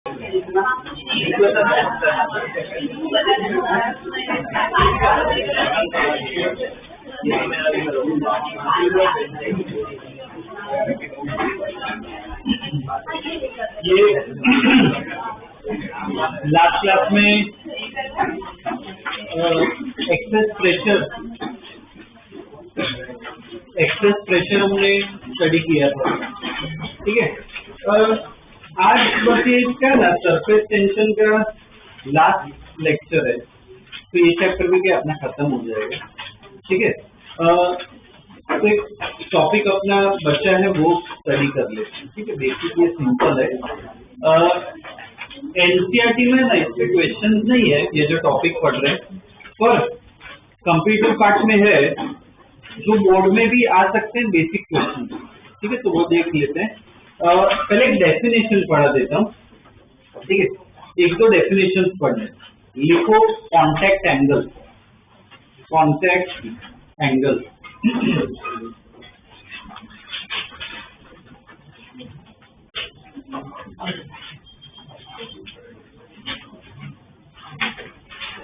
ये last class में access pressure हमने स्टडी किया था, ठीक है। आज बस ये क्या ना सरफेस टेंशन का लास्ट लेक्चर है, तो ये चैप्टर भी क्या अपना खत्म हो जाएगा, ठीक है। तो एक टॉपिक अपना बच्चा है वो स्टडी कर लेते हैं, ठीक है। बेसिक ये सिंपल है। एनसीईआरटी में ना इसके क्वेश्चन नहीं है, ये जो टॉपिक पढ़ रहे हैं, पर कंप्यूटर पार्ट में है जो बोर्ड में भी आ सकते हैं बेसिक क्वेश्चन, ठीक है। तो वो देख लेते हैं। पहले एक डेफिनेशन पढ़ा देता हूँ, ठीक है। एक दो डेफिनेशन पढ़ने, लिखो contact angle. Contact angle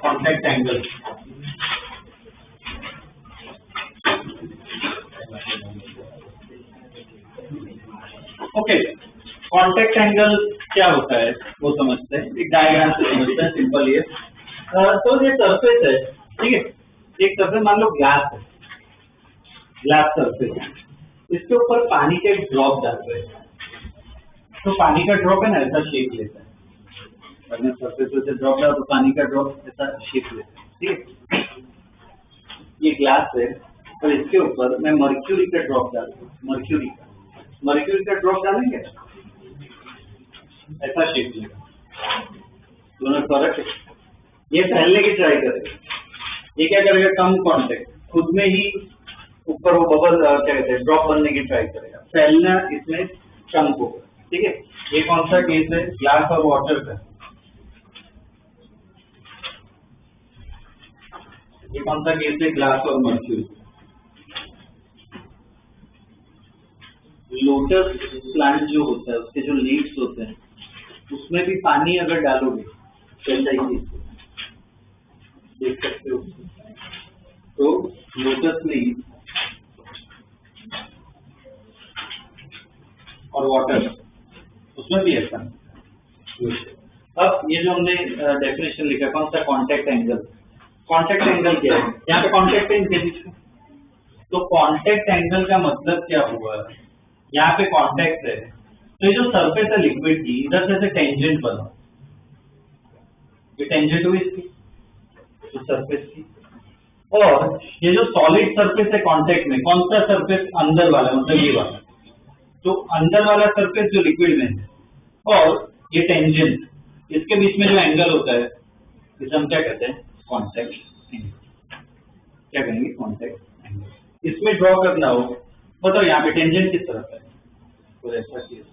contact angle okay. Contact angle क्या होता है वो समझते हैं, एक डायग्राम से समझते हैं, सिंपल ये। तो ये सरफेस है, ठीक है। एक सरफेस मान लो ग्लास है, ग्लास सरफेस, इसके ऊपर पानी के एक ड्रॉप डालते हैं, तो पानी का ड्रॉप है ना ऐसा शेप लेता है। अगर सरफेस से ड्रॉप डालो तो पानी का ड्रॉप ऐसा शेप लेता है, ठीक है। ये ग्लास है और इसके ऊपर मैं मर्क्यूरी का ड्रॉप डालता हूँ, मर्क्यूरी का ड्रॉप डालेंगे ऐसा शेप लेगा, दोनों फर्क है। ये फैलने की ट्राई करेगा, ये क्या करेगा, कम कांटेक्ट, खुद में ही ऊपर वो बबल क्या कहते हैं ड्रॉप बनने की ट्राई करेगा, फैलना इसमें कम होगा, ठीक है। ये कौन सा केस है, ग्लास और वाटर का। ये कौन सा केस है, ग्लास और मर्क्यूरी। लोटस प्लांट जो होता है उसके जो लीव्स होते हैं उसमें भी पानी अगर डालोगे चल जाएगी, देख सकते हो। तो लोटस लीव और वाटर उसमें भी ऐसा। अब ये जो हमने डेफिनेशन लिखा कौन सा, कॉन्टैक्ट एंगल। कॉन्टैक्ट एंगल क्या है, यहाँ पे कॉन्टैक्ट है इनके बीच में, तो कॉन्टैक्ट एंगल का मतलब क्या हुआ, यहाँ पे कॉन्टैक्ट है तो ये जो सरफेस है लिक्विड की, इधर से टेंजेंट बना, ये टेंजेंट हुई इसकी तो सरफेस की। और ये जो सॉलिड सरफेस है कांटेक्ट में, कौन सा सरफेस, अंदर वाला, मतलब ये वाला, तो अंदर वाला सरफेस जो लिक्विड में है, और ये टेंजेंट, इसके बीच में जो एंगल होता है इसे हम क्या कहते हैं, कांटेक्ट एंगल। क्या कहेंगे, कांटेक्ट एंगल। इसमें ड्रॉ करना हो बताओ, यहाँ पे टेंजेंट किस तरफ है, तो ऐसा केस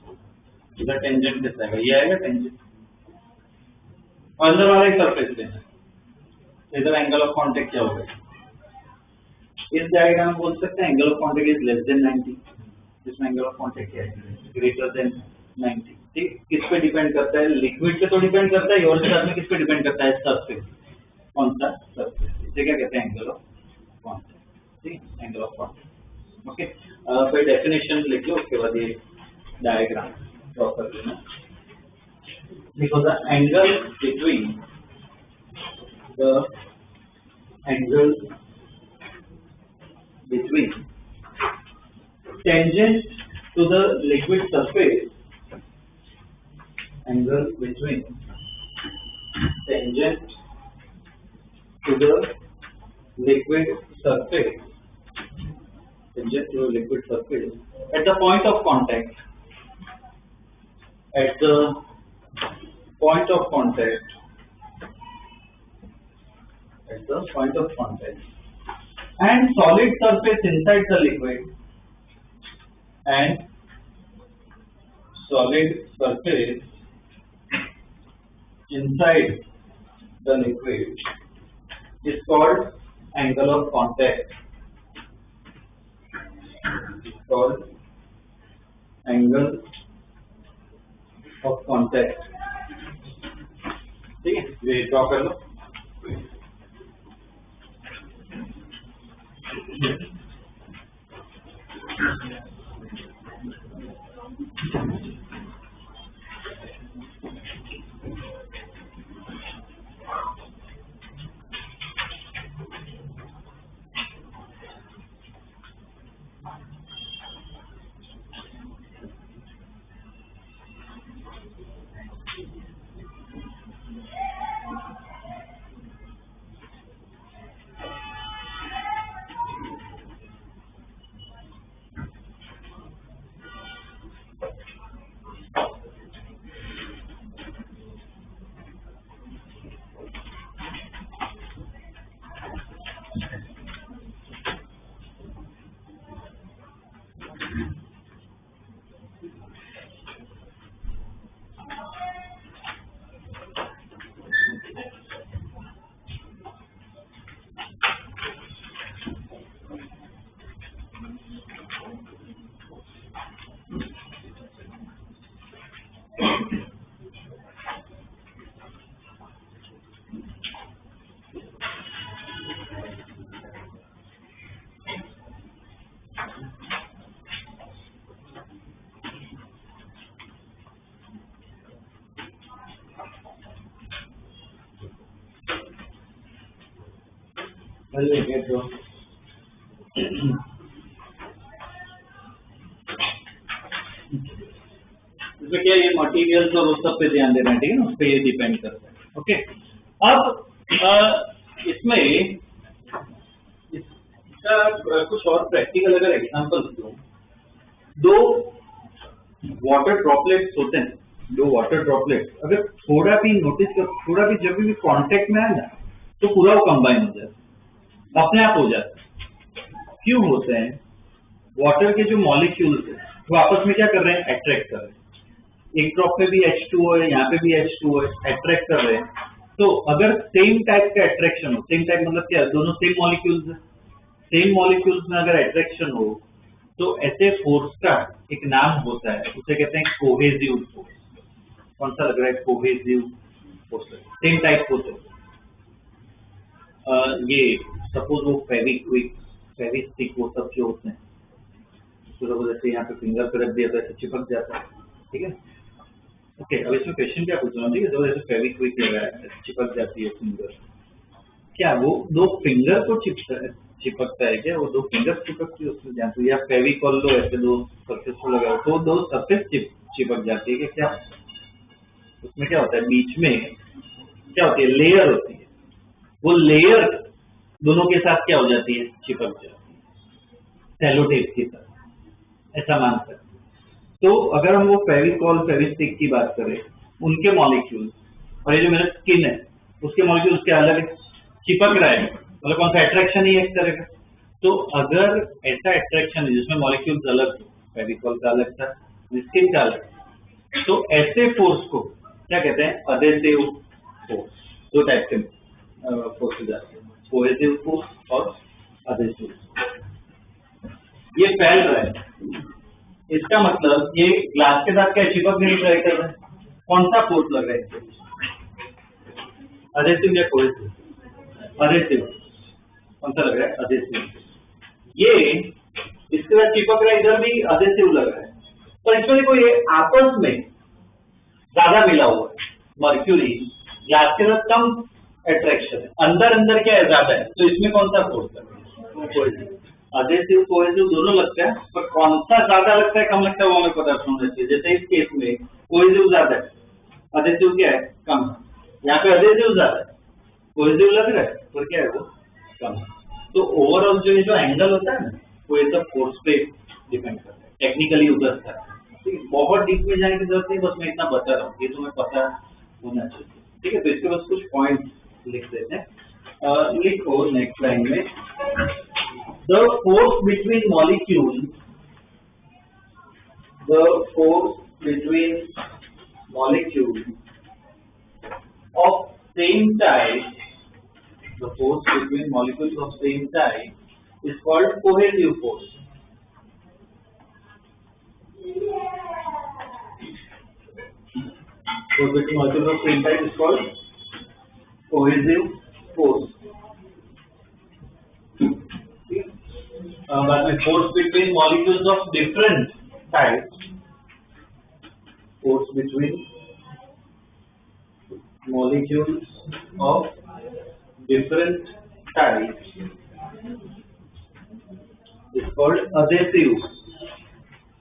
इधर टेंजेंट किस तरह, ये आएगा टेंजेंट, और अंदर वाला ही सरफेस लेना, इधर एंगल ऑफ कांटेक्ट क्या होगा, इस डायग्राम बोल सकते हैं angle of contact is less than 90, इसमें एंगल ऑफ कांटेक्ट क्या है, ग्रेटर देन 90, ठीक। किस पे डिपेंड करता है, लिक्विड पे तो डिपेंड करता है, और साथ में किस पे डिपेंड करता है, सरफेस, कौन सा सरफेस, इसे क्या कहते हैं, एंगल ऑफ कांटेक्ट, ठीक, एंगल ऑफ कांटेक्ट। ओके, फिर डेफिनेशन लिख लो, उसके बाद ये डायग्राम ड्रॉ कर देना। देखो, the angle between the angle between tangent to the liquid surface, angle between tangent to the liquid surface, tangent to the liquid surface at the point of contact, at the point of contact, at the point of contact, and solid surface inside the liquid, and solid surface inside the liquid is called angle of contact. It's called angle of contact. ये draw कर लो। इसमें क्या ये materials और उस सब पे ध्यान देना है, ठीक है ना, उस पर ये डिपेंड करता है। ओके, अब इसमें इसका कुछ और प्रैक्टिकल अगर एग्जांपल दूं, दो वाटर ड्रॉपलेट्स होते हैं, दो वाटर ड्रॉपलेट्स अगर थोड़ा भी नोटिस कर, थोड़ा भी जब भी कांटेक्ट में आए ना तो पूरा वो कंबाइन हो जाता है, अपने आप हो जाता है। क्यों होते हैं? वाटर के जो मॉलिक्यूल्स है वो आपस में क्या कर रहे हैं? अट्रैक्ट कर रहे हैं। एक ड्रॉप में भी H2O है, यहाँ पे भी H2O है, अट्रैक्ट कर रहे हैं। तो अगर सेम टाइप का अट्रैक्शन हो, सेम टाइप मतलब क्या, दोनों सेम मॉलिक्यूल्स है, सेम मॉलिक्यूल्स में अगर अट्रैक्शन हो तो ऐसे फोर्स का एक नाम होता है, उसे कहते हैं कोहेसिव फोर्स। कौन सा लग रहा है? कोहेसिव फोर्स, सेम टाइप होते हैं। ये सपोज वो फेविक्विक, फेविस्टिक, वो सब जो होते हैं, तो जैसे यहाँ पे फिंगर पे रख दिया तो ऐसे चिपक जाता है, ठीक है। ओके, अब इसमें क्वेश्चन क्या पूछ रहा हूँ, ठीक है, जब ऐसे फेविक्विक लगाया है चिपक जाती है फिंगर, क्या वो दो फिंगर को चिपकता है क्या? वो दो फिंगर चिपकती है उसमें, जहाँ तो या फेविकॉल लो, ऐसे दो सरफेस को लगाओ तो दो सरफेस चिपक जाती है क्या? उसमें क्या होता है, बीच में क्या होती है? लेयर होती है। वो लेयर दोनों के साथ क्या हो जाती है? चिपक जाती है, सेलोटेप की तरह, ऐसा मान सकते। तो अगर हम वो फेविकॉल, फेविस्टिक की बात करें, उनके मॉलिक्यूल और ये जो मेरा स्किन है उसके मॉलिक्यूल्स क्या अलग है? चिपक रहा है, मतलब कौन सा अट्रैक्शन ही है एक तरह का। तो अगर ऐसा अट्रैक्शन है जिसमें मॉलिक्यूल्स अलग, फेविकॉल का अलग था, स्किन का अलग, तो ऐसे फोर्स को क्या कहते हैं? Adhesive force. दो टाइप के फोर्सेज आते हैं, कोहेसिव फोर्स और अधेसिव। ये फैल रहा है, इसका मतलब ये ग्लास के साथ क्या चिपक नहीं ट्राई कर रहा है? कौन सा फोर्स लग रहा है? अधेसिव या कोहेसिव? अधेसिव। कौन सा लग रहा है? अधेसिव। ये इसके साथ चिपक रहा है, इधर भी अधेसिव लग रहा है, पर इसमें देखो ये आपस में ज्यादा मिला हुआ है। मर्क्यूरी ग्लास के साथ कम अट्रैक्शन है, अंदर अंदर क्या है? ज्यादा है। तो इसमें कौन सा फोर्स लग रहा है? कोहेसिव। अधेसिव कोहेसिव दोनों लगता है, पर कौन सा ज्यादा लगता है, कम लगता है, वो हमें पता होना चाहिए। जैसे इस केस में कोहेसिव ज्यादा है, अधेसिव क्या है? कम। यहाँ पे अधेसिव ज्यादा है, कोहेसिव लग रहा है, पर क्या है? वो कम। तो ओवरऑल जो एंगल होता है ना, वो ये सब फोर्स पे डिपेंड करता है, टेक्निकली उधर था। बहुत डीप में जाने की जरूरत नहीं, बस मैं इतना बता रहा हूँ, ये तुम्हें पता होना चाहिए, ठीक है। तो इसके बस कुछ पॉइंट लिख देते हैं। लिखो नेक्स्ट लाइन में, the force between molecules, the force between molecules of same type, the force between molecules of same type is called cohesive force. Force between molecules of same type is called cohesive force, बाद में force between molecules of different types, force between molecules of different types is called adhesive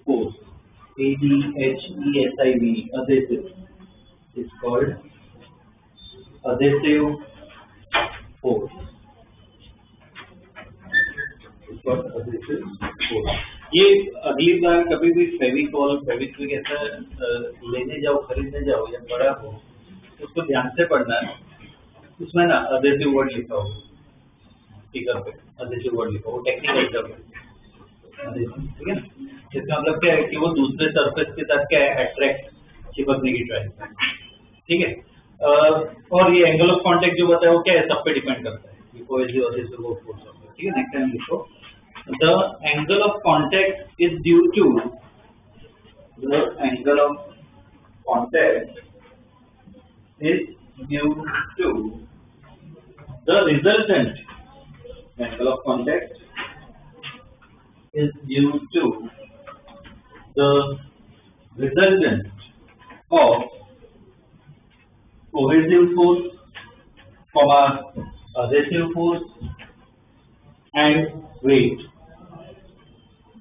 force. ADHESIV, adhesive is called adhesive force. Is called adhesive force. ये अगली बार कभी भी फेविकॉल फेविक्विक ऐसा लेने जाओ, खरीदने जाओ या बड़ा हो, उसको ध्यान से पढ़ना है। उसमें ना अधेसिव वर्ड लिखा हो स्टिकर पे, अधेसिव वर्ड लिखा हो, टेक्निकल टर्म है, ठीक है ना। इसका मतलब क्या है कि वो दूसरे सरफेस के साथ क्या है, अट्रैक्ट, चिपकने की ट्राई करता है, ठीक है। और ये एंगल ऑफ कांटेक्ट जो बताया वो क्या है, सब पे डिपेंड करता है, कोहेसिव अधेसिव फोर्स होता है, ठीक है। नेक्स्ट टाइम लिखो, the angle of contact is due to the angle of contact is due to the resultant angle of contact is due to the resultant of cohesive force, adhesive force and weight.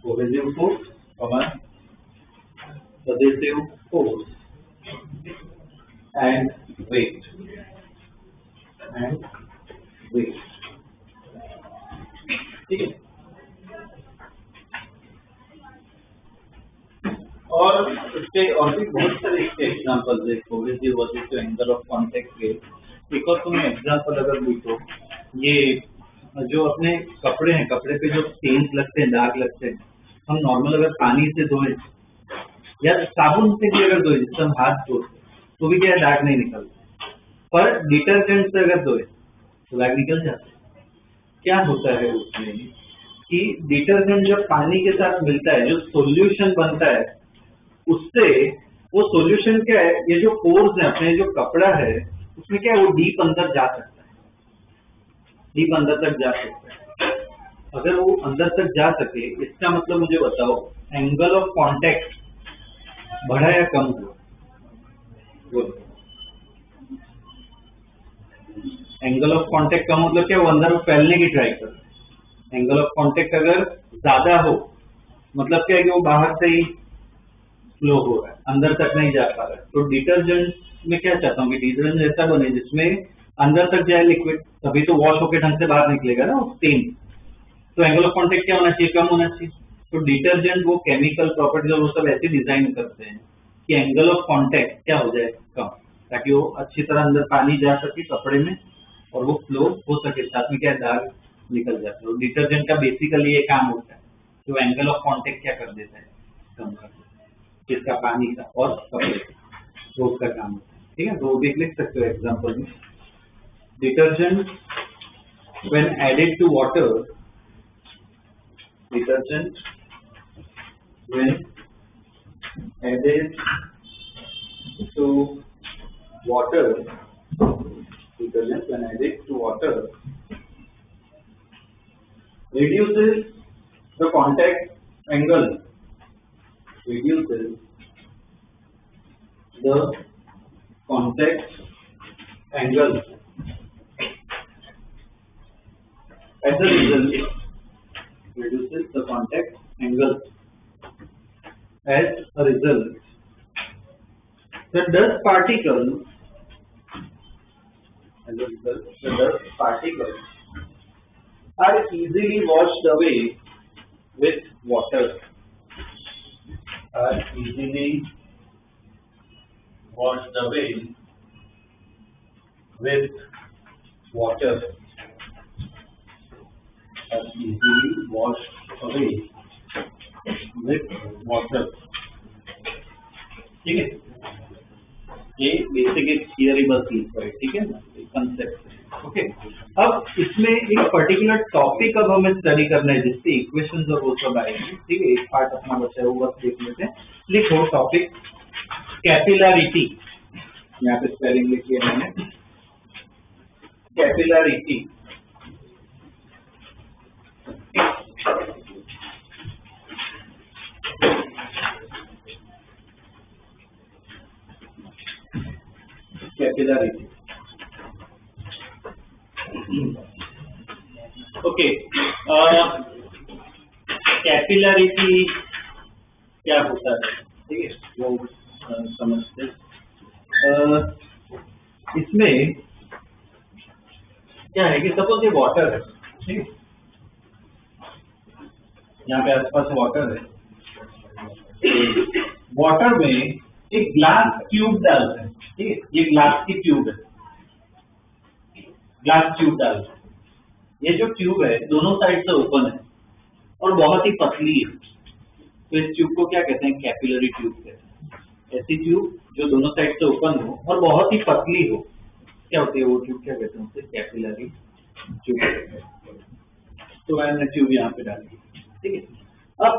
Cohesive force, adhesive force and weight, ठीक है। और इसके और भी बहुत सारे इसके examples है cohesive versus angle of contact के। एक और तुम्हें एग्जांपल अगर लिखो, ये जो अपने कपड़े हैं, कपड़े पे जो स्टेन्स लगते हैं, दाग लगते हैं, हम नॉर्मल अगर पानी से धोए या साबुन से भी अगर धोए, जिससे हम हाथ धोते तो भी क्या दाग नहीं निकलता, पर डिटर्जेंट से अगर धोए तो दाग निकल जाता है। क्या होता है उसमें कि डिटर्जेंट जब पानी के साथ मिलता है, जो सॉल्यूशन बनता है, उससे वो सॉल्यूशन क्या है, ये जो पोर्स है अपने, जो कपड़ा है उसमें क्या है, वो डीप अंदर जा सकता है, डीप अंदर तक जा सकता है। अगर वो अंदर तक जा सके, इसका मतलब मुझे बताओ एंगल ऑफ कांटेक्ट बढ़ा या कम हुआ? एंगल ऑफ कांटेक्ट कम मतलब क्या, वो अंदर फैलने की ट्राई कर। एंगल ऑफ कांटेक्ट अगर ज्यादा हो मतलब क्या है कि वो बाहर से ही फ्लो हो रहा है, अंदर तक नहीं जा पा रहा है। तो डिटर्जेंट में क्या चाहता हूँ कि डिटर्जेंट ऐसा बने जिसमें अंदर तक जाए लिक्विड, तभी तो वॉश होकर ढंग से बाहर निकलेगा ना वो स्टेन। तो एंगल ऑफ कांटेक्ट क्या होना चाहिए, कम होना चाहिए। तो डिटर्जेंट वो केमिकल प्रॉपर्टीज और वो सब ऐसे डिजाइन करते हैं कि एंगल ऑफ कांटेक्ट क्या हो जाए, कम, ताकि वो अच्छी तरह अंदर पानी जा सके कपड़े में और वो फ्लो हो सके, साथ में क्या दाग निकल जाता है। डिटर्जेंट का बेसिकली ये काम होता है, जो एंगल ऑफ कांटेक्ट क्या कर देता है, कम कर देता है, किसका, पानी का और कपड़े का, तो उसका काम होता है, ठीक है। तो वो भी लिख सकते हो एग्जाम्पल में, detergent when added to water, detergent when added to water, detergent when added to water reduces the contact angle, reduces the contact angle. As a result, reduces the contact angle. As a result, the dust particles, are easily washed away with water. Are easily washed away with water. Are easily washed away with water. ठीक है, ये basic एक theory बस लिखा है, ठीक है ना, कंसेप्ट। ओके, अब इसमें एक पर्टिकुलर टॉपिक अब हमें स्टडी करना है जिससे इक्वेशंस और वो सब आएंगे, ठीक है। एक पार्ट अपना बचा है, वो बस देख लेते हैं। लिखो टॉपिक कैपिलरिटी, यहाँ पे स्पेलिंग लिखी है मैंने, कैपिलरिटी। Capillarity, okay. कैपिलरिटी क्या होता है, ठीक है, वो समझते हैं। इसमें क्या है कि सपोज ये वाटर है, ठीक है, यहाँ पे आसपास वाटर है, वाटर में एक ग्लास ट्यूब डालते हैं, ठीक है, ये ग्लास की ट्यूब है, ग्लास ट्यूब डालते हैं। ये जो ट्यूब है दोनों साइड से ओपन है और बहुत ही पतली है, तो इस ट्यूब को क्या कहते हैं, कैपिलरी ट्यूब कहते हैं। ऐसी ट्यूब जो दोनों साइड से ओपन हो और बहुत ही पतली हो, क्या होती है वो ट्यूब, क्या कहते हैं उसे, कैपिलरी ट्यूब कहते हैं। तो मैंने ट्यूब यहाँ पे डाली, ठीक है। अब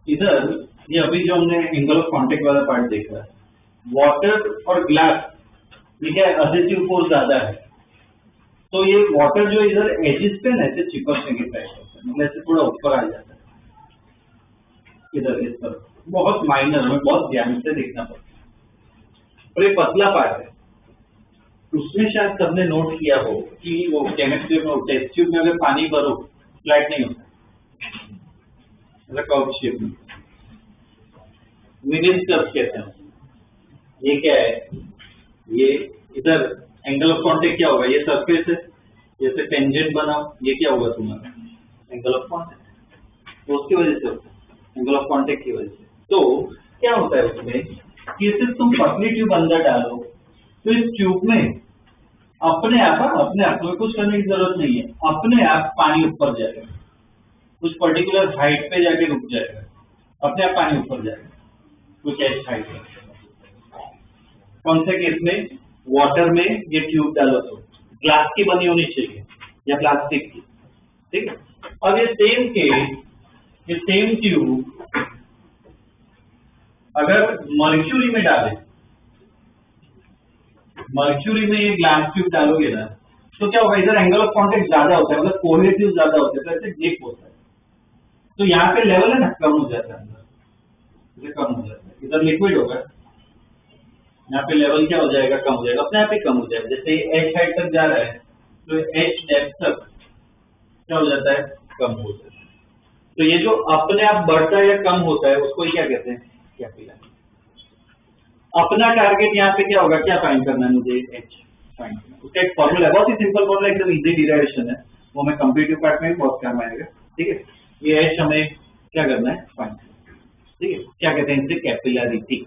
इधर ये अभी जो हमने एंगल ऑफ कांटेक्ट वाला पार्ट देखा है, वाटर और ग्लास, ठीक है, एडहेसिव फोर्स ज्यादा है, तो ये वाटर जो इधर एजिस पे ना ऐसे चिपकने की ट्राई करता है, मतलब ऐसे थोड़ा ऊपर आ जाता है इधर इस तरफ, बहुत माइनर, हमें बहुत ध्यान से देखना पड़ता है। और ये पतला पार्ट है, उसमें शायद सबने नोट किया हो कि वो केमिस्ट्री में टेस्ट ट्यूब में अगर पानी भरो फ्लैट नहीं होता, मतलब कर्व शेप में, मीडियम कर्व कहते हैं। ये क्या है, ये इधर एंगल ऑफ कांटेक्ट क्या होगा, ये सरफेस है, जैसे टेंजेंट बनाओ, ये क्या होगा तुम्हारा, एंगल ऑफ कांटेक्ट, तो उसकी वजह से होता है, एंगल ऑफ कांटेक्ट की वजह से। तो क्या होता है उसमें कि सिर्फ तुम पतली ट्यूब अंदर डालो, तो इस ट्यूब में अपने आप कोई कुछ करने की जरूरत नहीं है, अपने आप पानी ऊपर जाएगा, कुछ पर्टिकुलर हाइट पे जाके रुक जाएगा, अपने आप पानी ऊपर जाएगा कुछ ऐसी हाइट पे। कौन से केस में, वाटर में ये ट्यूब डालो तो ग्लास की बनी होनी चाहिए या प्लास्टिक की, ठीक है। अब ये सेम केस, ये सेम ट्यूब अगर मर्क्यूरी में डाले, मर्क्यूरी में ये ग्लास ट्यूब डालोगे ना, तो क्या होगा, इधर एंगल ऑफ कांटेक्ट ज्यादा होता है, मतलब कोहेसिव ज्यादा होता है, तो ऐसे डिप होता है, तो यहाँ पे लेवल है ना कम हो जाता है, अंदर कम हो जाता है, इधर लिक्विड होगा, यहाँ पे लेवल क्या हो जाएगा, कम हो जाएगा, अपने आप ही कम हो जाएगा। जैसे एच हाइट तक जा रहा है तो एच डेप्थ तक क्या हो जाता है, कम हो जाता है। तो ये जो अपने आप बढ़ता है या कम होता है उसको ही क्या कहते हैं, कैपिलरी। अपना टारगेट यहाँ पे क्या होगा, क्या फाइंड करना है मुझे, एच फाइंड करना। उसका एक फॉर्मूला है, बहुत ही सिंपल फॉर्मूला, एकदम इजी डिराइवेशन है, वो हमें कंप्यूटर पार्ट में बहुत काम आएगा, ठीक है। ये एच हमें क्या करना है, फाइंड करना, ठीक है। क्या कहते हैं इसे, कैपिलरिटी,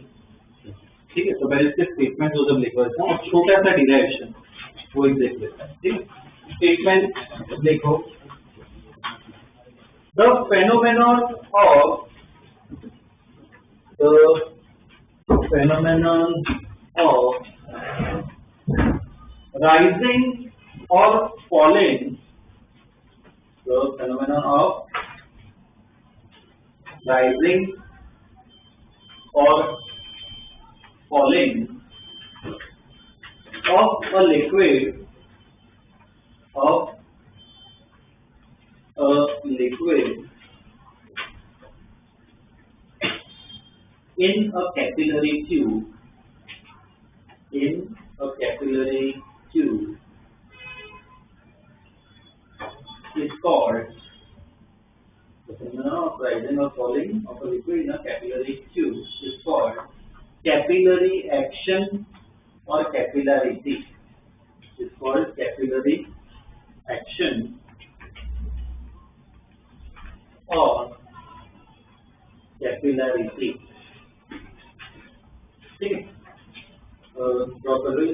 ठीक है। तो पहले इसके स्टेटमेंट जो जब लिखा था और छोटा सा डिराइवेशन वो एक देख लेता है, ठीक है। स्टेटमेंट देखो, the phenomenon of rising or falling, the phenomenon of rising or falling of a liquid in a capillary tube is called, the phenomenon of rising or falling of a liquid in a capillary tube is called capillary action or capillarity. Is called capillary action or capillarity, ठीक है। Draw कर लो,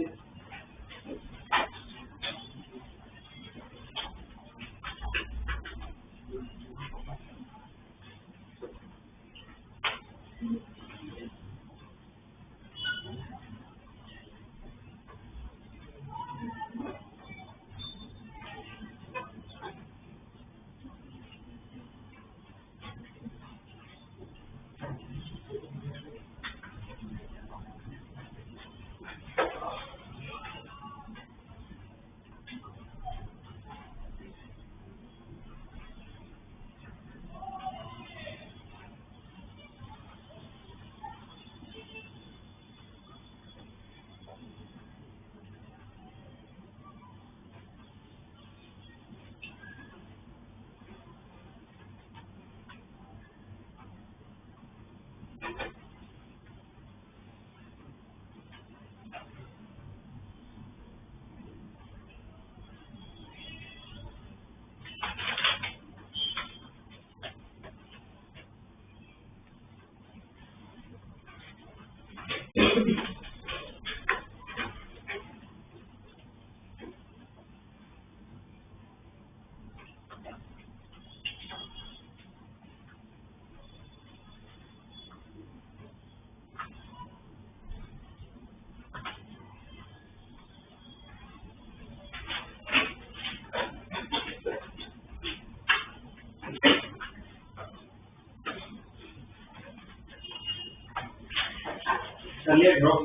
चलिए drop.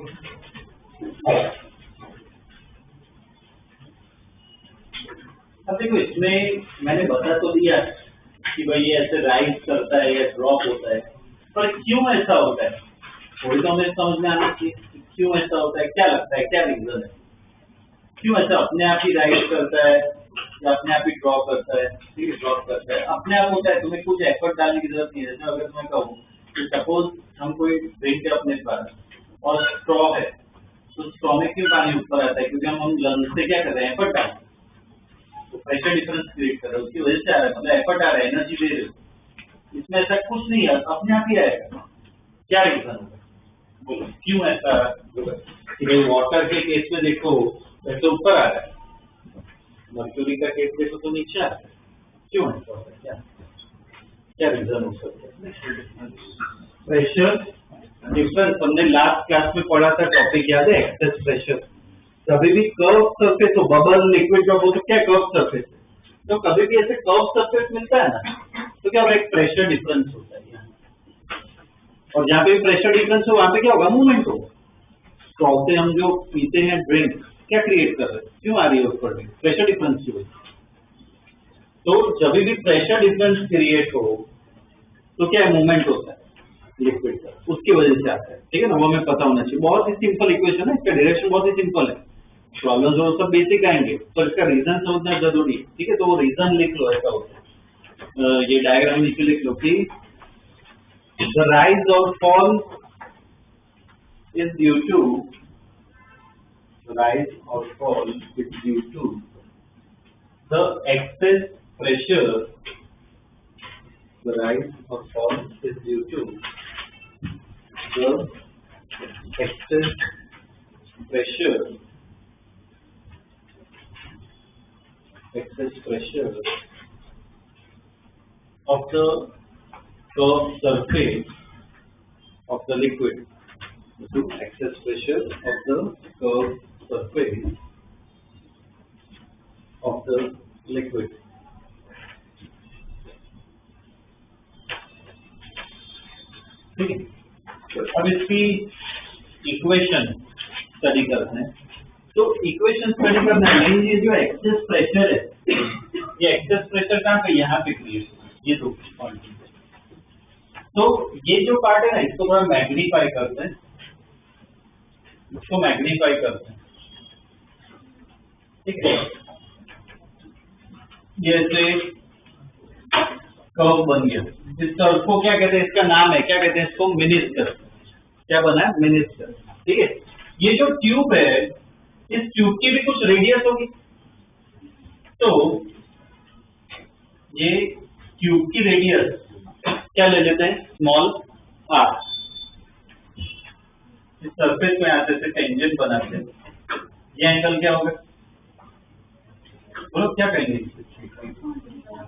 अब देखो इसमें मैंने बता तो दिया कि भाई ये ऐसे राइज करता है या ड्रॉप होता है, पर क्यों ऐसा होता है थोड़ी तो हमें समझ में आना चाहिए। क्यों ऐसा होता है, क्या लगता है, क्या रीजन है, क्यों ऐसा अपने आप ही राइज करता है या अपने आप ही ड्रॉप करता है। ठीक है, ड्रॉप करता है अपने आप होता है, तुम्हें कुछ एफर्ट डालने की जरूरत नहीं है। जैसे अगर मैं कहूँ कि सपोज हम कोई ड्रिंक है अपने पास और स्ट्रॉ है, तो स्ट्रॉ में क्यों पानी ऊपर आता है, क्योंकि हम लंग्स से क्या कर रहे हैं, एफर्ट डाल, तो प्रेशर डिफरेंस क्रिएट कर रहे हो, उसकी वजह से आ रहा है, मतलब एफर्ट आ रहा है, एनर्जी दे रहे हो। इसमें ऐसा कुछ नहीं है, अपने आप ही आएगा। क्या रीजन होगा, बोलो क्यों ऐसा होगा। वाटर के केस में देखो वैसे ऊपर आ रहा है, मर्क्यूरी का केस देखो तो नीचे आ रहा है, क्यों ऐसा होता है, क्या क्या रीजन हो सकता है। प्रेशर डिफरेंस हमने लास्ट क्लास में पढ़ा था, टॉपिक याद है, एक्सेस प्रेशर। कभी भी कर्व सरफेस हो, बबल लिक्विड ड्रॉप हो, तो क्या कर्व सरफेस है, तो कभी भी ऐसे कर्व सरफेस मिलता है ना, तो क्या होगा, एक प्रेशर डिफरेंस होता है यहाँ। और जहाँ पे भी प्रेशर डिफरेंस हो वहां पे क्या होगा, मूवमेंट होगा। स्ट्रॉ से हम जो पीते हैं ड्रिंक, क्या क्रिएट कर रहे हैं, क्यों आ रही है ऊपर प्रेशर डिफरेंस की वजह। तो जब भी प्रेशर डिफरेंस क्रिएट हो तो क्या मूवमेंट होता है लिक्विड का, उसकी वजह से आता है। ठीक है ना, वो हमें पता होना चाहिए। बहुत ही सिंपल इक्वेशन है, इसका डायरेक्शन बहुत ही सिंपल है। प्रॉब्लम्स वो सब बेसिक आएंगे, तो इसका रीजन समझना जरूरी है। ठीक है, तो वो रीजन लिख लो, ऐसा होता है। ये डायग्राम नीचे लिख लो कि द राइज और fall is due to rise or fall is due to the excess pressure. The rise or fall is due to the excess pressure. Excess pressure of the curved surface of the liquid. To excess pressure of the curved surface of the liquid. ठीक है, अब इसकी equation study करते हैं। तो equation study करना है, ये जो एक्सेस प्रेशर है, ये एक्सेस प्रेशर कहाँ पे, यहाँ पे क्रिएट होगा, ये दो पॉइंट। तो ये जो पार्ट है ना, इसको थोड़ा मैग्नीफाई करते हैं, उसको मैग्नीफाई करते हैं। ठीक है, ये ऐसे कर्व बन गया। इस कर्व को क्या कहते हैं, इसका नाम है, क्या कहते हैं इसको, मेनिस्कस। क्या बना है, मेनिस्कस। ठीक है, ये जो ट्यूब है, इस ट्यूब की भी कुछ रेडियस होगी, तो ये ट्यूब की रेडियस क्या ले लेते हैं, स्मॉल आर। इस सरफेस में आते से टेंजेंट बनाते हैं, ये एंगल क्या होगा, बोलो क्या कहेंगे,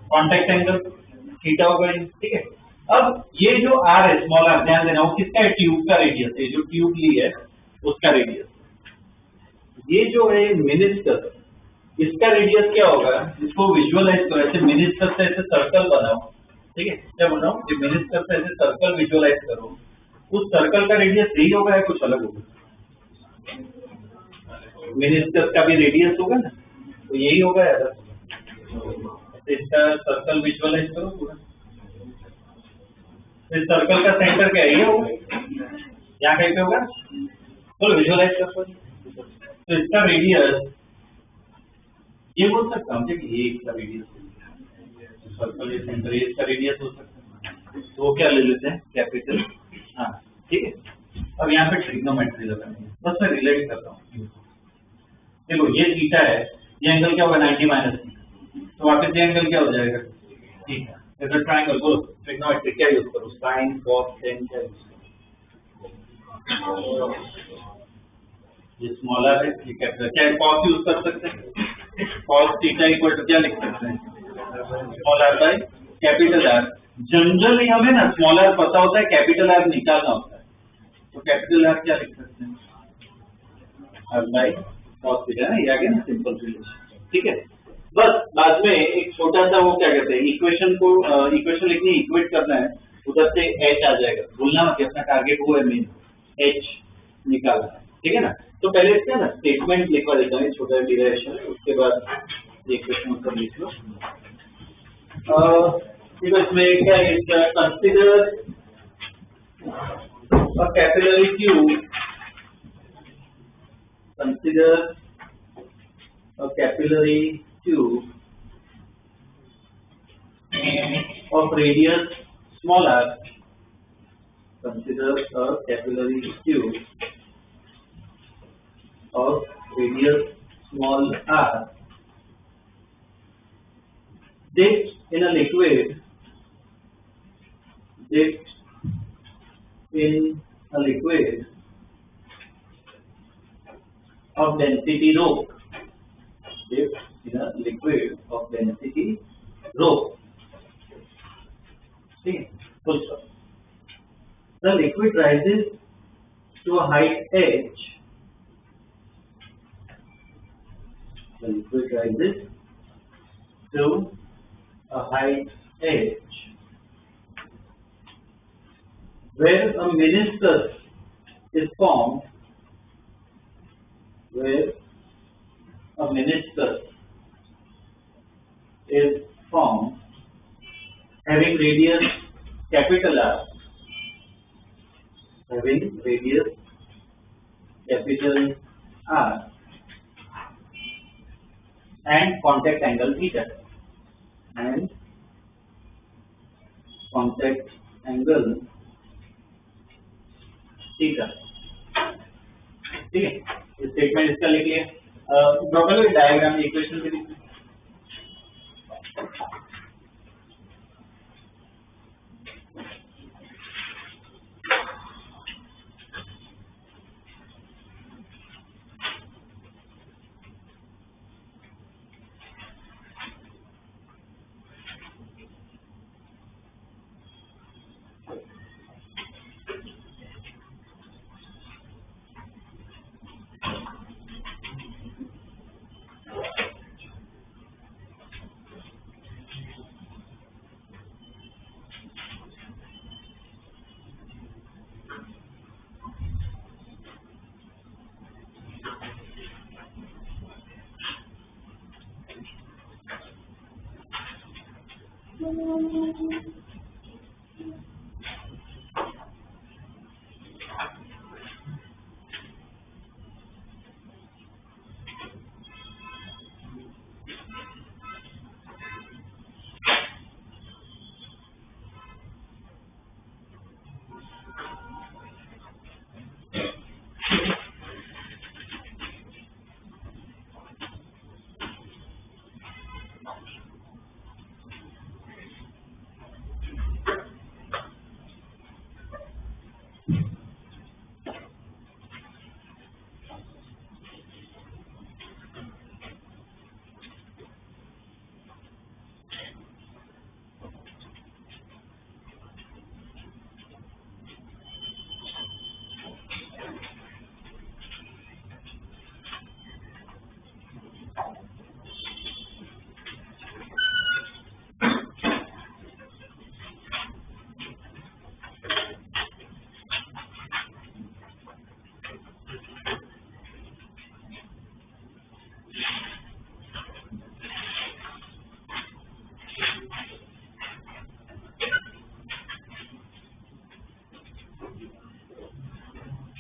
कॉन्टैक्ट एंगल थीटा होगा। ठीक है, अब ये जो आर है, स्मॉल आर, ध्यान देना, वो किसका है, ट्यूब का रेडियस है, जो ट्यूब ली है उसका रेडियस। ये जो है मेनिस्कस, इसका रेडियस क्या होगा, इसको विजुअलाइज करो, ऐसे मेनिस्कस से ऐसे सर्कल बनाओ। ठीक है, क्या बनाओ, ये मेनिस्कस से ऐसे सर्कल विजुअलाइज करो, उस सर्कल का रेडियस यही होगा या कुछ अलग होगा, मेनिस्कस का भी रेडियस होगा ना, तो यही होगा यार। इसका सर्कल विजुअलाइज करो पूरा, इस सर्कल का सेंटर क्या है, ये होगा, यहाँ कहीं पे होगा, बोलो विजुअलाइज करो। तो इसका रेडियस ये बोल सकता हूँ कि ये इसका रेडियस, सर्कल सेंटर इसका रेडियस हो सकता है, तो वो क्या ले लेते हैं, कैपिटल। हाँ ठीक है, अब यहाँ पे ट्रिग्नोमेट्री लगानी है, बस मैं रिलेट करता हूँ। देखो ये थीटा है, ये एंगल क्या होगा, 90 माइनस, तो वापस ये एंगल क्या हो जाएगा, ठीक है। ऐसा ट्रायंगल, बोलो ट्रिग्नोमेट्री क्या यूज करो, साइन कॉस टेन क्या यूज करो, ये स्मॉलर है, ये कैपिटल, क्या कॉस यूज कर सकते हैं, कॉस थीटा इक्वल टू क्या लिख सकते हैं, smaller by capital R. Generally हमें ना स्मॉलर पता होता है, कैपिटल आर निकालना होता है, तो कैपिटल आर क्या लिख सकते हैं, आर बाय कॉस थीटा ना, ये आ गया ना सिंपल रिलेशन। ठीक है, बस बाद में एक छोटा सा वो क्या कहते हैं, इक्वेशन को इक्वेशन लिखनी, इक्वेट करना है, उधर से एच आ जाएगा, भूलना मत, अपना टारगेट वो है मेन एच। निकालना है, ठीक है ना। तो पहले इसका ना स्टेटमेंट लिखवा देता हूँ, छोटा डिराइवेशन है, उसके बाद ये क्वेश्चन उत्तर लिख लो। ठीक है, इसमें क्या है, consider a capillary tube, consider a capillary tube of radius small r, consider a capillary tube of radius small r dipped in a liquid, dipped in a liquid of density rho, dipped in a liquid of density rho. See, full stop. The liquid rises to a height h. The liquid rises to a height h, where a meniscus is formed, where a meniscus is formed having radius capital R, having radius capital R and contact angle theta, and contact angle theta, ठीक है। Statement इसका लिख लिया, draw कर लो diagram equation भी लिख लो।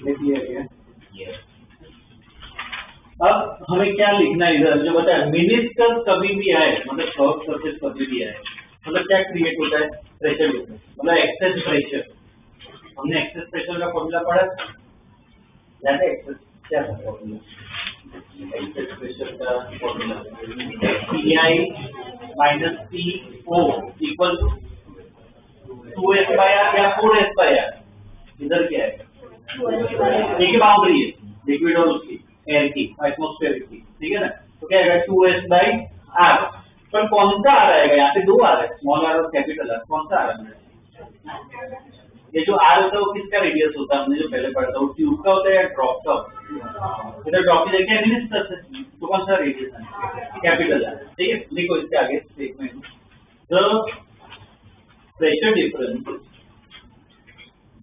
लिख लिया गया। अब हमें क्या लिखना है इधर, जो बताया मेनिस्कस कभी भी आए, मतलब कर्व सरफेस कभी भी आए, मतलब क्या क्रिएट होता है, प्रेशर डिफरेंस, मतलब एक्सेस प्रेशर। हमने एक्सेस प्रेशर का फॉर्मूला पढ़ा, याद है एक्सेस क्या था फॉर्मूला, एक्सेस प्रेशर का formula PI minus PO equal to 2S/R या 4S/R। इधर क्या है, एक ही बाउंड्री है लिक्विड और उसकी एयर की, एटमॉस्फेयर की, ठीक है ना। तो क्या आएगा 2S/R, पर कौन सा आ रहा है, यहाँ पे दो आ रहा है, स्मॉल आर और कैपिटल आर, कौन सा आ रहा है, ये जो आर होता है वो किसका रेडियस होता है, हमने जो पहले पढ़ा था वो ट्यूब का होता है या ड्रॉप का होता है। इधर ड्रॉप की जगह मिनिस्कस है, तो कौन सा रेडियस है, कैपिटल आर, ठीक है। देखो इसके आगे statement, the pressure difference,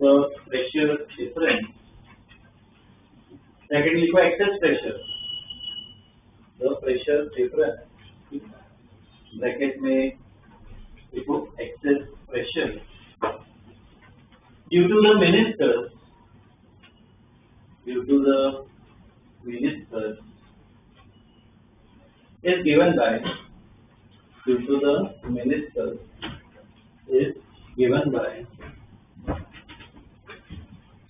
the pressure difference second लिखो excess pressure, the pressure difference bracket में लिखो excess pressure due to the minister is given by due to the minister is given by,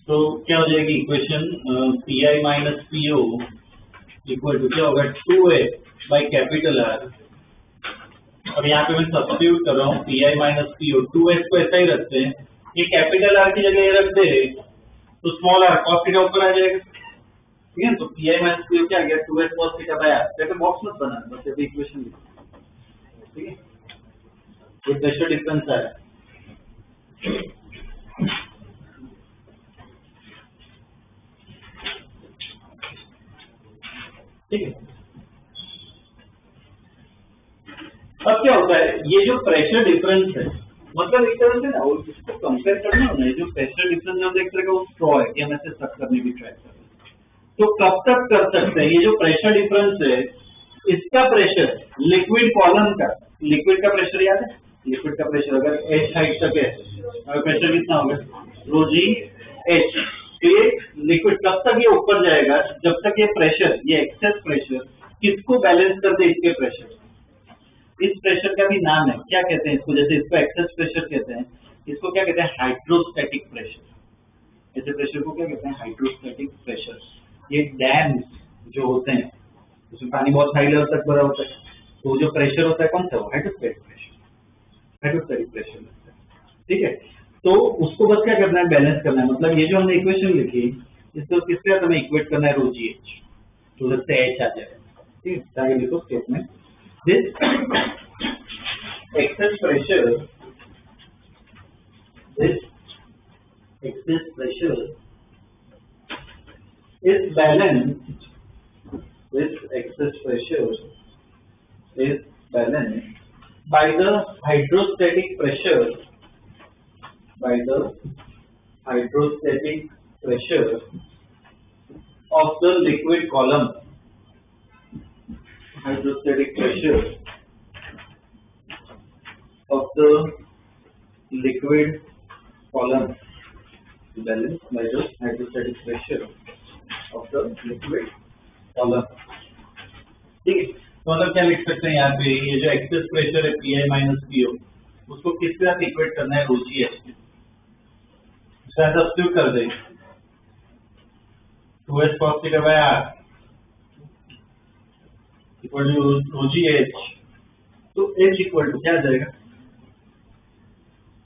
तो क्या हो जाएगी equation PI minus PO equal to क्या होगा 2H by capital R। अब यहाँ पे मैं सब्स्टिट्यूट कर रहा हूँ PI माइनस PO, 2H को ऐसा ही रखते हैं, ये कैपिटल R की जगह ये रख दे तो स्मॉल r cos थीटा ऊपर आ जाएगा, ठीक है। तो PI माइनस PO क्या आ गया 2H cos theta by R, जैसे बॉक्स मत बना, बस ये इक्वेशन लिखो, ठीक है। ये प्रेशर डिफरेंस है, ठीक है। अब क्या होता है, ये जो प्रेशर डिफरेंस है मतलब एक तरह से ना वो इसको कंपेयर करना हो ना, जो प्रेशर डिफरेंस जो देख रहे वो स्ट्रॉ है कि हम ऐसे सक करने की ट्राई कर रहे हैं, तो कब तक कर सकते हैं, ये जो प्रेशर डिफरेंस है इसका प्रेशर लिक्विड कॉलम का, लिक्विड का प्रेशर याद है, लिक्विड का प्रेशर अगर H हाइट तक है अगर प्रेशर कितना होगा रो जी H, ये लिक्विड कब तक ये ऊपर जाएगा जब तक ये प्रेशर, ये एक्सेस प्रेशर किसको बैलेंस कर दे, इसके प्रेशर। इस प्रेशर का भी नाम है, क्या कहते हैं इसको, जैसे इसको एक्सेस प्रेशर कहते हैं, इसको क्या कहते हैं हाइड्रोस्टैटिक प्रेशर। ऐसे प्रेशर को क्या कहते हैं हाइड्रोस्टैटिक प्रेशर। ये डैम जो होते हैं उसमें पानी बहुत हाई लेवल तक भरा होता है, तो जो प्रेशर होता है कौन सा, हाइड्रोस्टैटिक प्रेशर, हाइड्रोस्टैटिक प्रेशर होता है, ठीक है। तो उसको बस क्या करना है, बैलेंस करना है, मतलब ये जो हमने इक्वेशन लिखी इसको किसके साथ हमें इक्वेट करना है, रो जी एच, तो उधर से एच आ जाएगा, ठीक है। आगे लिखो statement, this excess pressure is balanced, this excess pressure is balanced by the hydrostatic pressure, by the hydrostatic pressure of the liquid column, hydrostatic pressure of the liquid column, balanced by the hydrostatic pressure of the liquid column, ठीक है। तो मतलब क्या लिख सकते हैं यहाँ पे, ये जो एक्सेस प्रेशर है PI माइनस PO उसको किसके साथ इक्वेट करना है, रो जी एच, शायद सब्स्टिट्यूट कर दे 2H cos theta by R equal to rho G H, तो H इक्वल टू क्या आ जाएगा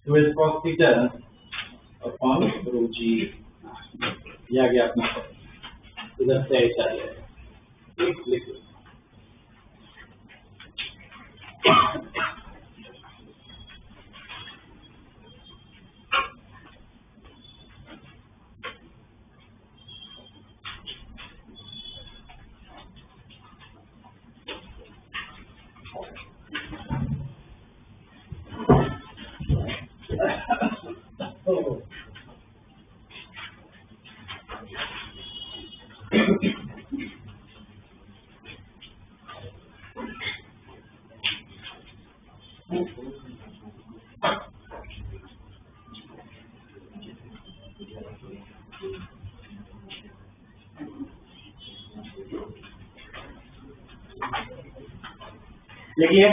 2H cos theta upon rho G, ये आ गया अपना, इधर से H आ जाएगा, ठीक, लिख लो। देखिए,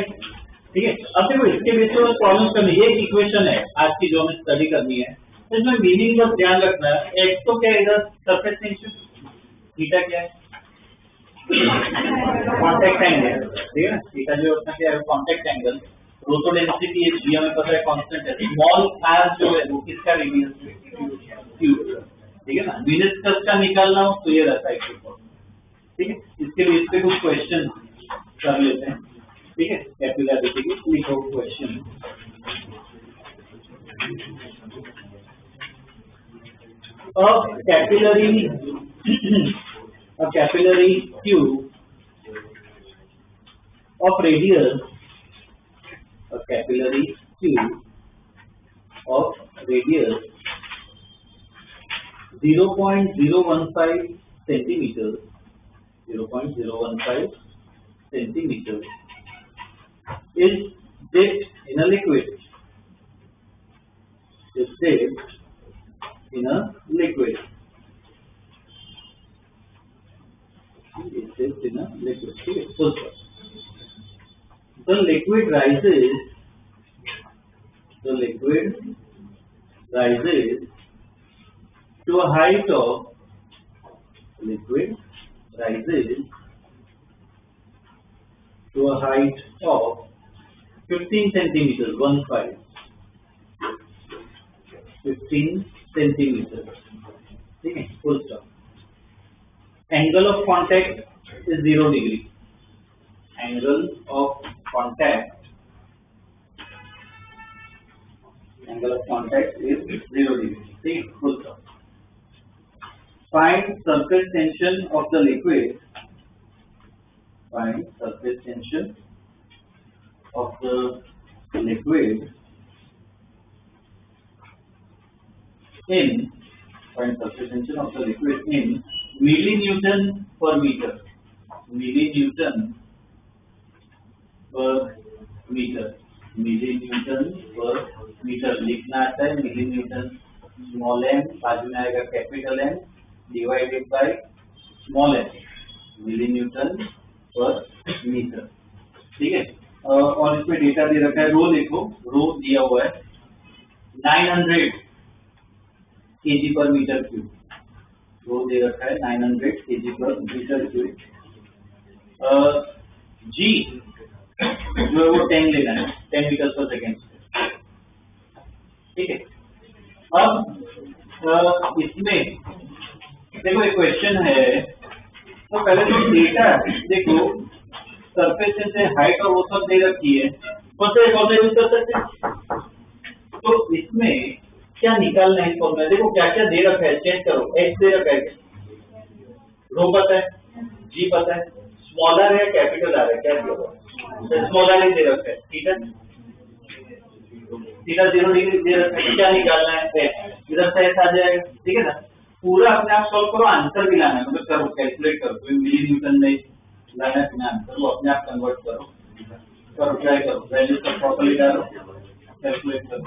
ठीक है। अब देखो इसके बीच में प्रॉब्लम करनी, ये इक्वेशन है आज की जो हमें स्टडी करनी है, इसमें मीनिंग का ध्यान रखना है। एक्स तो क्या है, इधर सरफेस टेंशन, थीटा क्या है कॉन्टैक्ट एंगल, ठीक है ना, थीटा जो अपना क्या है कॉन्टैक्ट एंगल, रो तो डेंसिटी है, जी हमें पता है कांस्टेंट है, स्मॉल आर जो है वो किसका रेडियस है, क्यू, ठीक है ना। विस्कस का निकालना हो तो ये रहता है, ठीक है। इसके लिए इस पे कुछ क्वेश्चन कर लेते हैं, ठीक है। कैपिलरिटी की लिखो question, a capillary tube of radius, a capillary tube of radius 0.015 centimeters, 0.015 centimeters is dipped in a liquid. Is dipped in a liquid. Is dipped in a liquid. Okay, full stop. The liquid rises. The liquid rises to a height of. Liquid rises to a height of 15 centimeters, 15 centimeters. Okay, full stop. Angle of contact is 0 degree. Angle of contact. Angle of contact is 0 degree. Okay, full stop. Find surface tension of the liquid. Find surface tension of the liquid in. Find surface tension of the liquid in millinewton per meter. Millinewton per meter. Millinewton per meter. लिखना आता है मिलीन्यूटन. Small m बाजू में आएगा capital M divided by small m. मिलीन्यूटन पर metre. ठीक है. और इसमें डेटा दे रखा है. रो देखो. रो दिया हुआ है 900 kg पर मीटर क्यूब. रो दे रखा है 900 kg पर मीटर क्यूब. जी जो है वो 10 लेना है. 10 मीटर पर सेकेंड. ठीक है. अब इसमें देखो एक क्वेश्चन है. तो पहले तो डेटा देखो. सरफेस से हाइट और वो सब दे रखी है. कौन सा यूज कर सकते हैं. तो इसमें क्या निकालना है फॉर्मूला. देखो क्या क्या दे रखा है. चेक करो. एक्स दे रखा है. रो पता है. जी पता है. स्मॉलर है कैपिटल आर है. क्या दिया हुआ. स्मॉलर ही दे रखा है. ठीक है. थीटा 0 डिग्री दे रखा है. क्या निकालना है. इधर से ऐसा आ जाएगा. ठीक है ना. पूरा अपने आप सॉल्व करो. आंसर भी लाना है. मतलब करो कैलकुलेट करो. कोई मिली न्यूटन में लाना है आंसर. वो अपने आप कन्वर्ट करो. ट्राई करो. वैल्यू सब प्रॉपर्ली डालो. कैलकुलेट करो.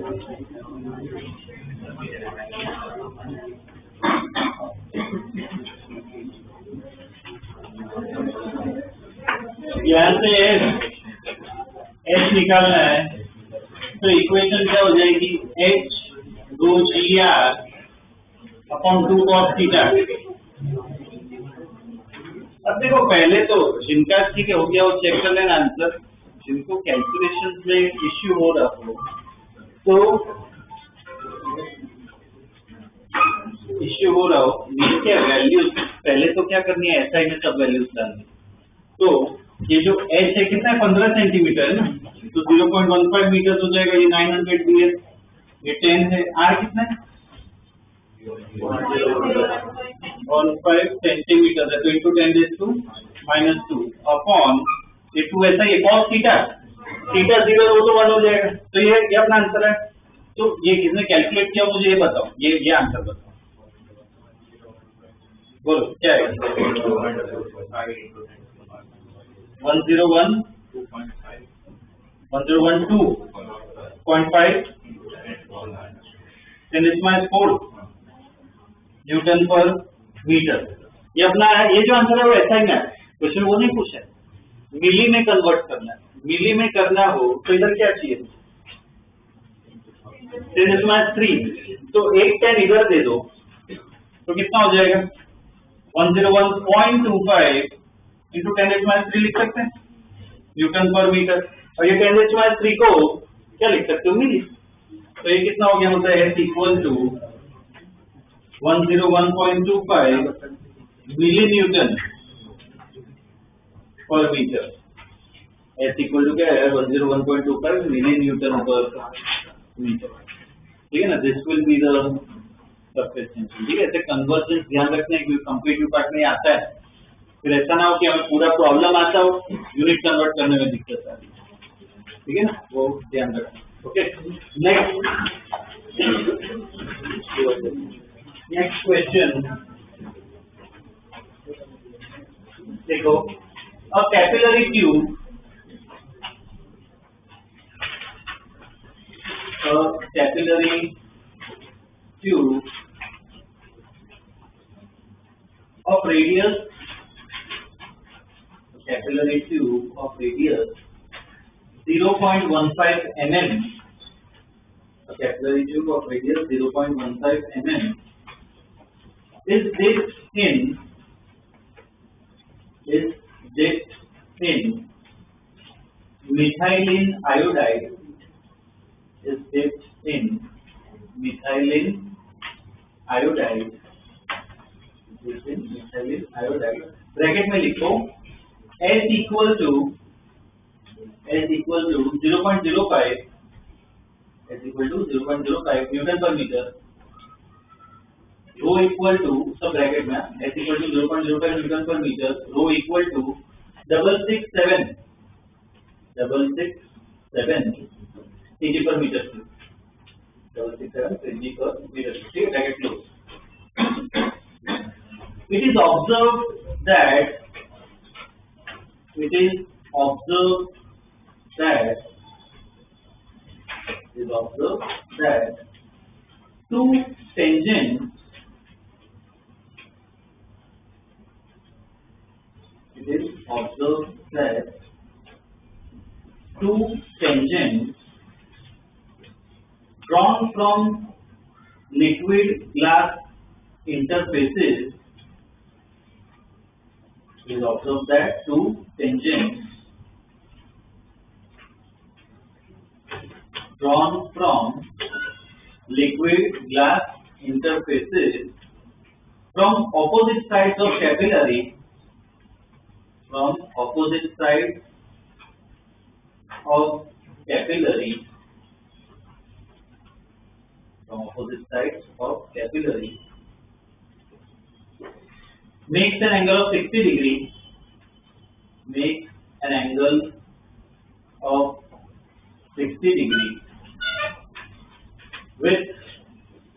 यहाँ से एच निकालना है तो इक्वेशन क्या हो जाएगी, H rho G R upon 2 cos थीटा। अब देखो पहले तो जिनका ठीक है हो गया वो चेक कर लेना आंसर, जिनको कैलकुलेशन में इश्यू हो रहा हो नीचे वैल्यूज पहले तो क्या करनी है, ऐसा ही में सब वैल्यूज डालनी। तो ये जो एच है कितना है, 15 सेंटीमीटर है ना, तो 0.15 मीटर हो जाएगा, ये 900 ds, ये 10 है, आर कितना है 15 सेंटीमीटर है, तो इंटू 10⁻⁻2 अपॉन ये 2 ऐसा ही cos थीटा, थीटा 0 हो तो 1 हो जाएगा, तो ये अपना आंसर है। तो ये किसने कैलकुलेट किया मुझे ये बताओ, ये आंसर बताओ, बोलो क्या है। 101 101.2.5 10⁻⁴ न्यूटन पर मीटर, ये अपना है। ये जो आंसर है वो ऐसा ही है, क्वेश्चन वो नहीं पूछा है, मिली में कन्वर्ट करना है। मिली में करना हो तो इधर क्या चाहिए, 10⁻3, तो एक 10 इधर दे दो तो कितना हो जाएगा, 101.25 इंटू 10⁻3 लिख सकते हैं न्यूटन पर मीटर, और ये 10⁻3 को क्या लिख सकते हो, मिली। तो ये कितना हो गया, होता है S equal to 101.25 milli newton पर मीटर। एस इक्वल टू क्या है, 101.25 मिली न्यूटन पर मीटर, ठीक है ना। This will be the surface tension, ठीक है। ऐसे कन्वर्जन ध्यान रखना है क्योंकि कंप्लीट पार्ट में आता है, फिर ऐसा ना हो कि हमें पूरा प्रॉब्लम आता हो, यूनिट कन्वर्ट करने में दिक्कत आती है, ठीक है ना, वो ध्यान रखना। ओके, नेक्स्ट क्वेश्चन देखो, अ capillary tube, of radius 0.15 mm, a capillary tube of radius 0.15 mm is dipped in methylene iodide, is dipped in methylene iodide, bracket में लिखो S इक्वल टू 0.05 न्यूटन पर मीटर, रो इक्वल टू, सब bracket में, S equal to 0.05 newton पर metre, rho equal to 667 kg पर metre, 667 kg पर metre, ठीक है, bracket close. It is observed that two tangents drawn from liquid glass interfaces, it is observed that two tangents drawn from liquid glass interfaces from opposite sides of capillary, makes an angle of 60 degree, with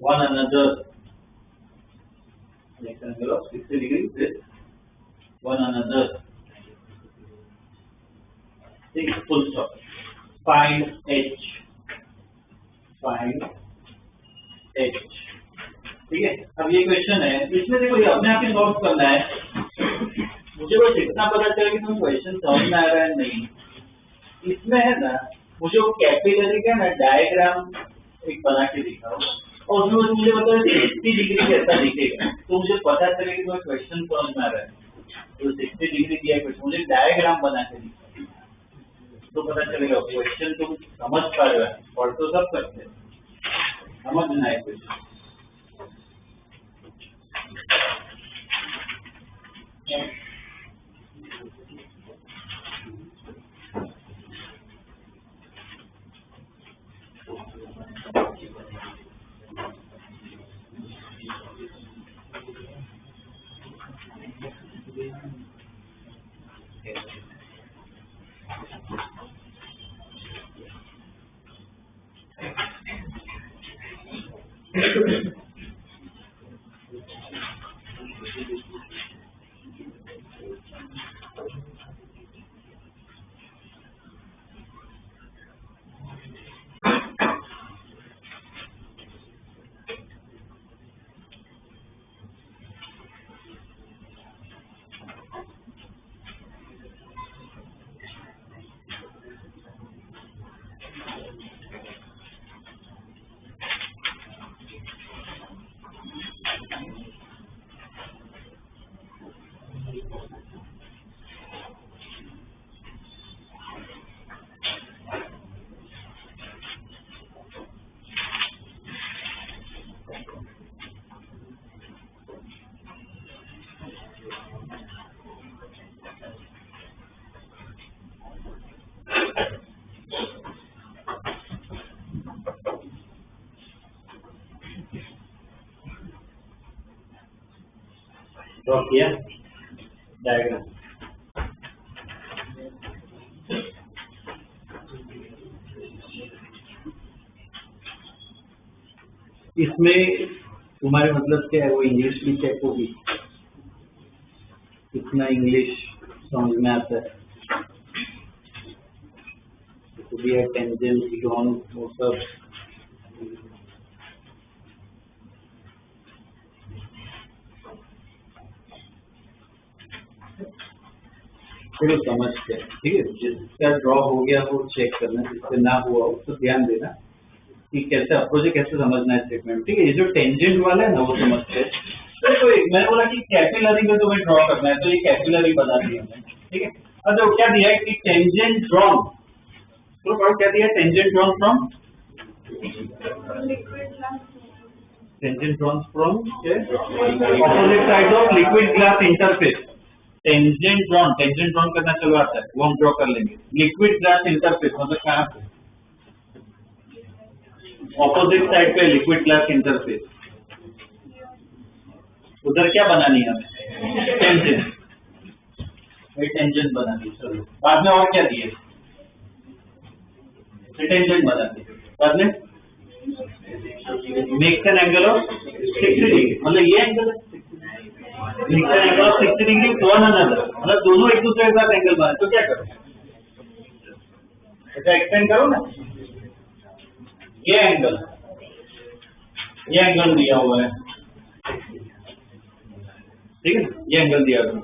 one another, makes an angle of 60 degree with one another. Take full stop. Find H find H. ठीक है, अब ये question है, इसमें देखो ये अपने आप ही सॉल्व करना है, मुझे बस इतना पता चला कि तुम्हें क्वेश्चन समझ में आ रहा है नहीं। इसमें है ना, मुझे वो कैपिलरी का ना डायग्राम एक बना के दिखाओ और उसमें मुझे बताओ 60 डिग्री कैसा दिखेगा, तो मुझे पता चले कि तुम्हें क्वेश्चन समझ में आ रहा है। तो 60 डिग्री दिया है क्वेश्चन, मुझे डायग्राम बना के दिखाओ तो पता चलेगा क्वेश्चन तुम समझ पा रहे हो। और तो सब करते हैं, समझना है क्वेश्चन। ड्रॉ किया डायग्राम। इसमें तुम्हारे मतलब क्या है, वो इंग्लिश भी चेक होगी, कितना इंग्लिश समझ में आता है, तो भी है टेंजेंट ड्रॉन वो सब। चलो समझते हैं, ठीक है। जिसका ड्रॉ हो गया वो चेक करना, जिससे ना हुआ हो तो ध्यान देना कि कैसे अप्रोच, कैसे समझना है स्टेटमेंट। ठीक है, ये जो टेंजेंट वाला है ना वो समझते हैं। तो मैंने बोला कि कैपिलरी में तुम्हें ड्रॉ करना है, तो ये कैपिलरी बना दिया हमने। ठीक है, अब देखो क्या दिया है कि टेंजेंट ड्रॉन, तो क्या दिया है, tangent drawn from tangent drawn from opposite side of liquid glass interface. Tangent drawn करना चलो आता है, वो हम ड्रॉ कर लेंगे। लिक्विड ग्लास इंटरफेस मतलब कहाँ पे, ऑपोजिट साइड पे लिक्विड ग्लास इंटरफेस, उधर क्या बनानी है हमें, टेंजेंट। टेंजेंट बना दी, चलो बाद में और क्या दिए, टेंजेंट बना दी, बाद में makes an angle of 60 degree, मतलब ये एंगल है angle of 60 degree one another, मतलब दोनों एक दूसरे के साथ एंगल बने, तो क्या करो, ऐसा एक्सटेंड करो ना। ये एंगल दिया हुआ है, ठीक है, ये एंगल दिया हुआ है।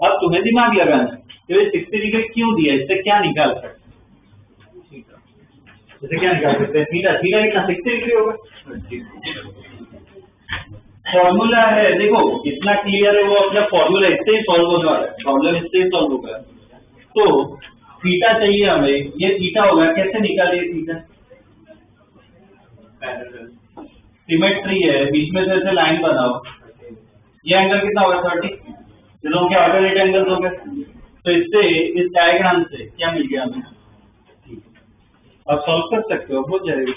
अब तुम्हें दिमाग लगाना तो ये 60 डिग्री क्यों दिया, इससे क्या निकाल सकते, इससे क्या निकाल सकते हैं, थीटा कितना 60 डिग्री होगा। फॉर्मूला है, देखो इतना क्लियर है, वो अपना फॉर्मूला इससे ही सॉल्व होने वाला है, प्रॉब्लम इससे ही सॉल्व होगा। तो थीटा चाहिए हमें, ये थीटा होगा, कैसे निकालिए थीटा, सिमेट्री है, बीच में से ऐसे लाइन बनाओ, ये एंगल कितना होगा 30, दोनों के ऑल्टरनेट एंगल्स हो गए। तो इससे इस डायग्राम से क्या मिल गया हमें, आप सॉल्व कर सकते हो, हो जाएगा।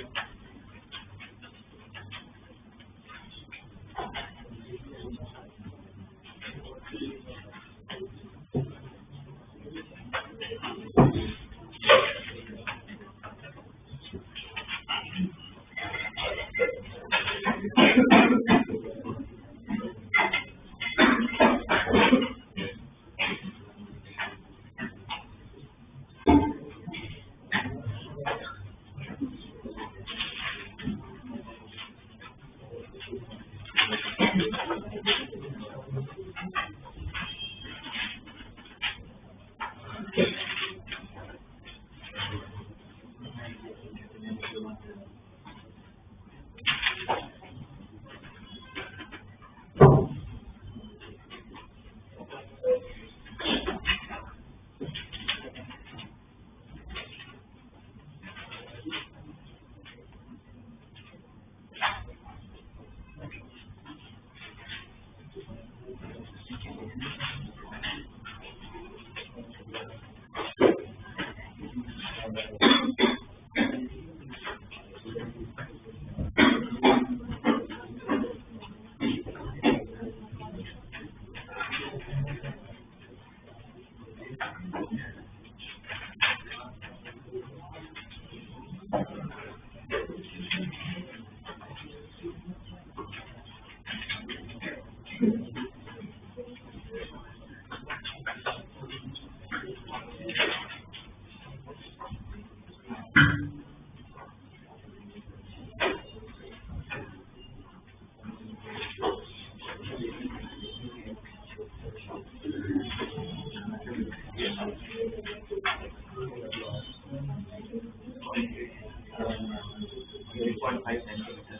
0.5 centimeter.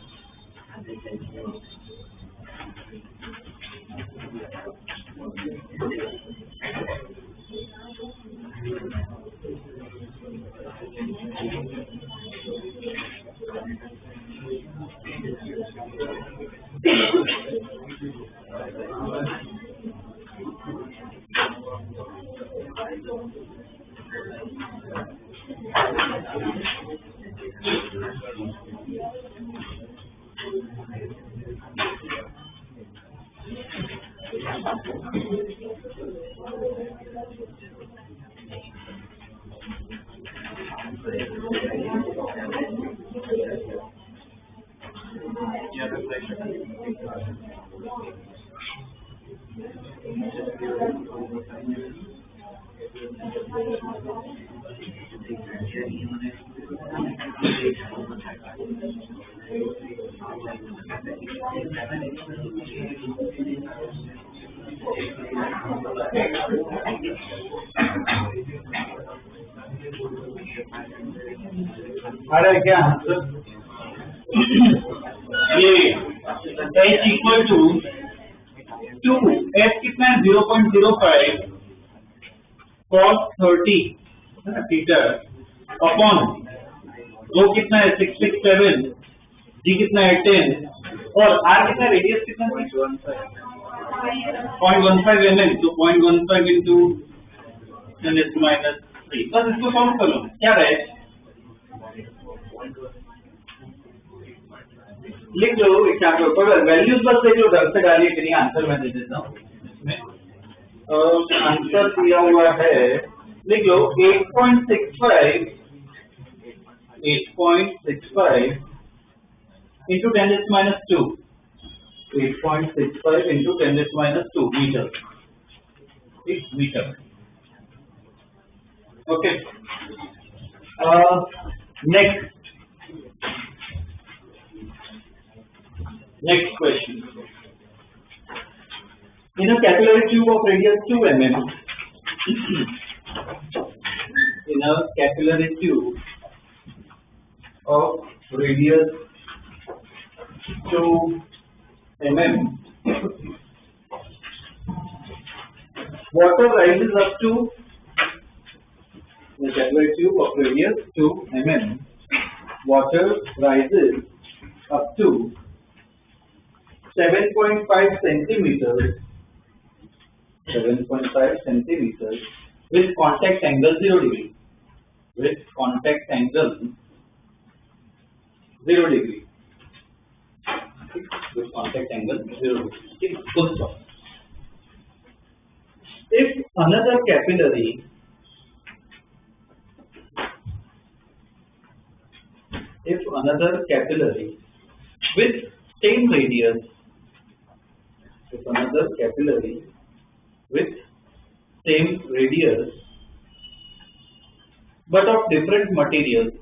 100 centimeter. आ रहा है क्या आंसर? ये h इक्वल टू 2 h कितना है 0.05 cos 30 थीटा अपॉन रो कितना है 667 g कितना है 10 और r कितना रेडियस कितना है 0.15 mm तो 0.15 इंटू 10⁻³ बस इसको सॉल्व कर लो क्या रहे लिख लो एक पर वैल्यूज बस देख लो ढंग से डालिए कि नहीं आंसर मैं दे देता हूँ इसमें आंसर दिया हुआ है लिख लो 8.65 into 10⁻². 8.65 into 10⁻² meter. It's meter. Okay. Next question. In a capillary tube of radius 2 mm, in a capillary tube of radius 2 mm, water rises up to the capillary tube of radius 2 mm. Water rises up to 7.5 centimeters. 7.5 centimeters with contact angle 0 degree. With contact angle 0 degree. With contact angle 0 degree. Full stop. If another capillary with same radius, but of different materials,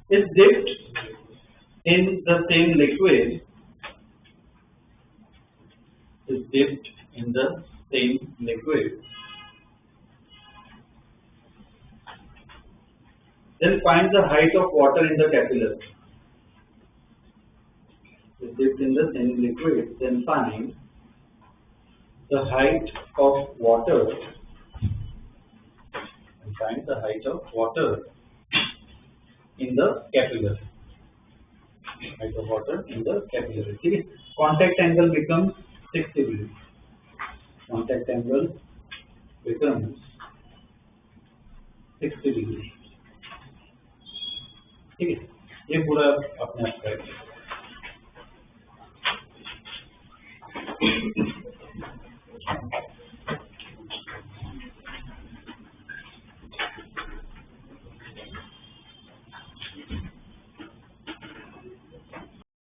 is dipped in the same liquid, then find the height of water in the capillary. Is dipped in the same liquid, then find the height of water. In the capillary. Height of water in the capillary. ठीक है? Contact angle becomes 6 degree. Contact angle becomes 60 degree. ठीक है? ये पूरा अपने आप